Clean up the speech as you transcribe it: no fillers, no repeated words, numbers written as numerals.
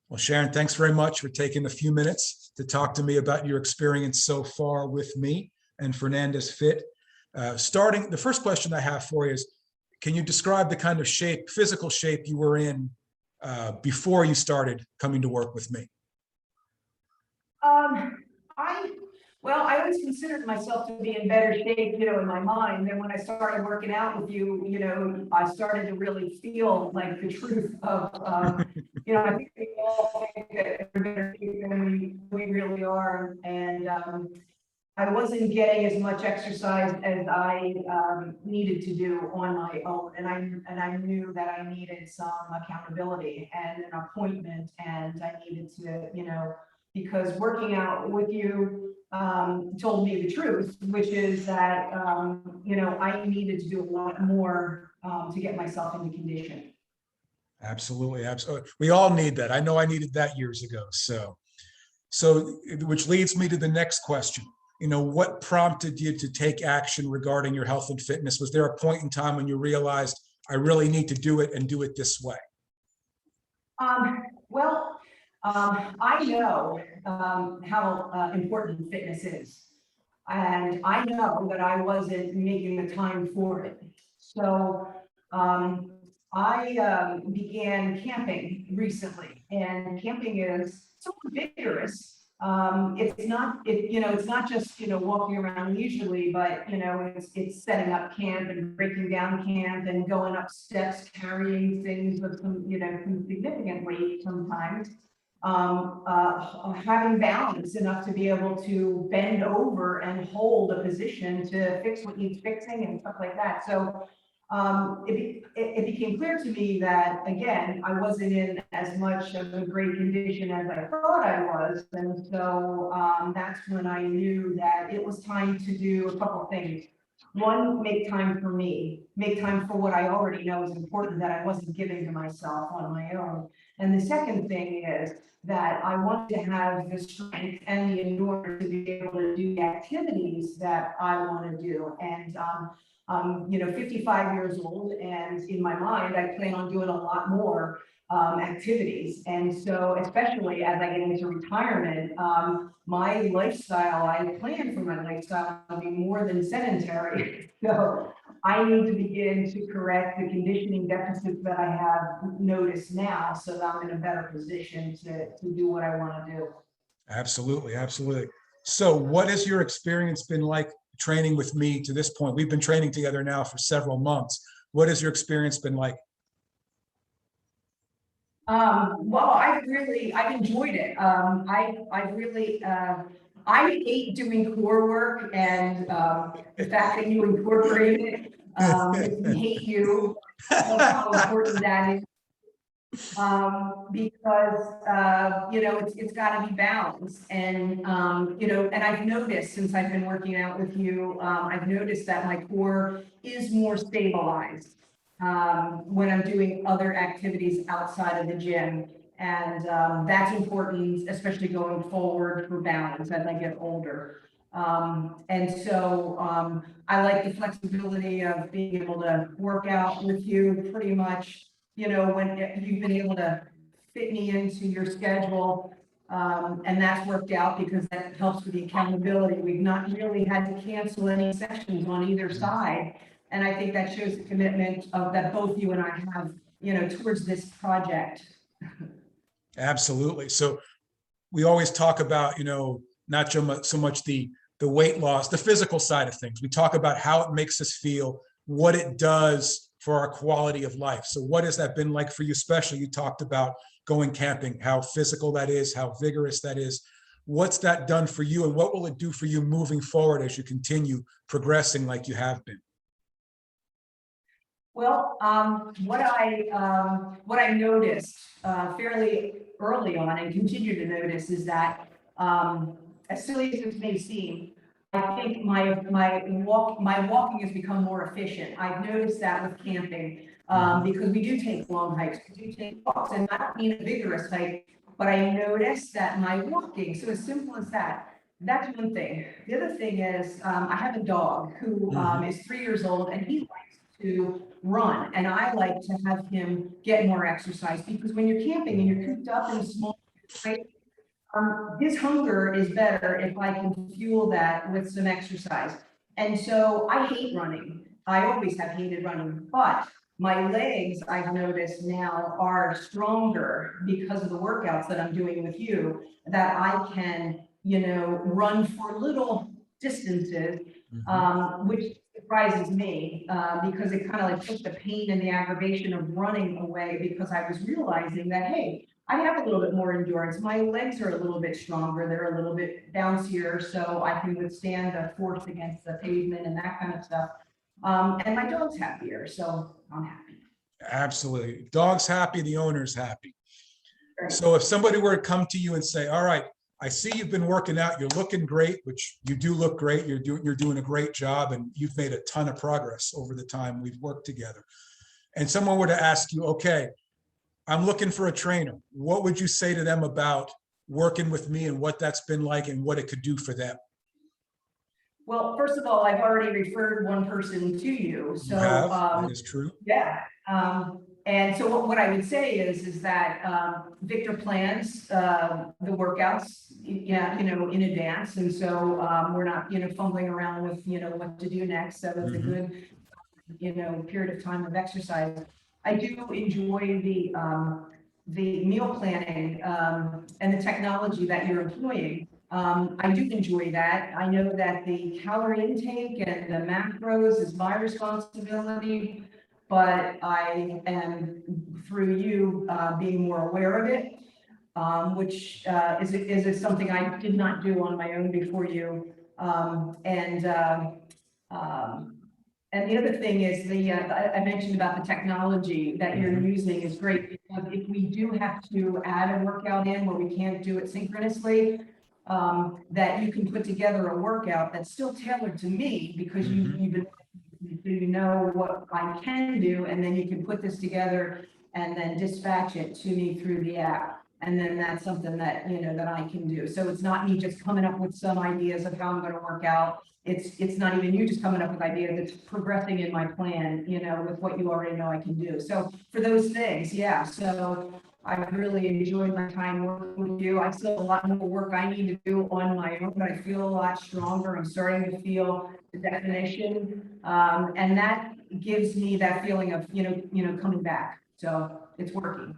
Well, Sharon, thanks very much for taking a few minutes to talk to me about your experience so far with me and Fernandez Fit. Starting, the first question I have for you is, can you describe the kind of shape, physical shape you were in before you started coming to work with me? I I always considered myself to be in better shape, in my mind. And when I started working out with you, I started to really feel like the truth of, I think we all think that we're better shape than we really are. And I wasn't getting as much exercise as I needed to do on my own, and I knew that I needed some accountability and an appointment, and I needed to, because working out with you told me the truth, which is that I needed to do a lot more to get myself into condition. Absolutely, absolutely. We all need that. I know I needed that years ago. So which leads me to the next question. What prompted you to take action regarding your health and fitness? Was there a point in time when you realized I really need to do it and do it this way? I know how important fitness is, and I know that I wasn't making the time for it. So I began camping recently, and camping is so vigorous. It's not just, walking around leisurely, but, it's setting up camp and breaking down camp and going up steps, carrying things with some significant weight sometimes. Having balance enough to be able to bend over and hold a position to fix what needs fixing and stuff like that. So it became clear to me that, again, I wasn't in as much of a great condition as I thought I was. And so that's when I knew that it was time to do a couple things. One, make time for me, make time for what I already know is important that I wasn't giving to myself on my own. And the second thing is that I wanted to have the strength and the endurance to be able to do the activities that I want to do. And I'm 55 years old, and in my mind, I plan on doing a lot more activities. And so, especially as I get into retirement, my lifestyle, I plan for my lifestyle to be more than sedentary. So I need to begin to correct the conditioning deficits that I have noticed now, so that I'm in a better position to do what I want to do. Absolutely, absolutely. So what has your experience been like training with me to this point? We've been training together now for several months. What has your experience been like? I've enjoyed it. I hate doing core work, and the fact that you incorporate it, hate you, how important that is. Because it's got to be balanced, and and I've noticed since I've been working out with you, I've noticed that my core is more stabilized when I'm doing other activities outside of the gym, and that's important, especially going forward for balance as I get older. And so I like the flexibility of being able to work out with you pretty much, when you've been able to fit me into your schedule. And that's worked out because that helps with the accountability. We've not really had to cancel any sessions on either side. And I think that shows the commitment that both you and I have, towards this project. Absolutely. So we always talk about, not so much the weight loss, the physical side of things. We talk about how it makes us feel, what it does for our quality of life. So what has that been like for you? Especially, you talked about going camping, how physical that is, how vigorous that is. What's that done for you, and what will it do for you moving forward as you continue progressing like you have been? Well, what I noticed fairly early on and continue to notice is that, as silly as it may seem, I think my walking has become more efficient. I've noticed that with camping, because we do take long hikes, we do take walks, and I don't mean a vigorous hike, but I noticed that my walking, so as simple as that. That's one thing. The other thing is, I have a dog who is 3 years old, and he likes to run, and I like to have him get more exercise, because when you're camping and you're cooped up in a small right? His hunger is better if I can fuel that with some exercise. And so I hate running. I always have hated running, but my legs, I've noticed now, are stronger because of the workouts that I'm doing with you, that I can, run for little distances, which surprises me, because it kind of like took the pain and the aggravation of running away, because I was realizing that, hey, I have a little bit more endurance. My legs are a little bit stronger. They're a little bit bouncier, so I can withstand the force against the pavement and that kind of stuff. And my dog's happier, so I'm happy. Absolutely. Dog's happy, the owner's happy. Right. So if somebody were to come to you and say, all right, I see you've been working out, you're looking great, which you do look great, you're doing a great job, and you've made a ton of progress over the time we've worked together. And someone were to ask you, okay, I'm looking for a trainer. What would you say to them about working with me and what that's been like and what it could do for them? Well, first of all, I've already referred one person to you, so You have, that is true. yeah. And so what I would say is that Victor plans the workouts, in advance, and so we're not, fumbling around with, what to do next. So it's a good, period of time of exercise. I do enjoy the meal planning and the technology that you're employing. I do enjoy that. I know that the calorie intake and the macros is my responsibility, but I am, through you, being more aware of it, which is something I did not do on my own before you. And the other thing is I mentioned about the technology that you're using is great, because if we do have to add a workout in where we can't do it synchronously, that you can put together a workout that's still tailored to me, because you've been, what I can do, and then you can put this together and then dispatch it to me through the app. And then that's something that, that I can do. So it's not me just coming up with some ideas of how I'm going to work out. It's not even you just coming up with ideas. It's progressing in my plan, with what you already know I can do. So for those things, yeah. So I've really enjoyed my time working with you. I still have a lot more work I need to do on my own, but I feel a lot stronger. I'm starting to feel the definition. And that gives me that feeling of, coming back. So it's working.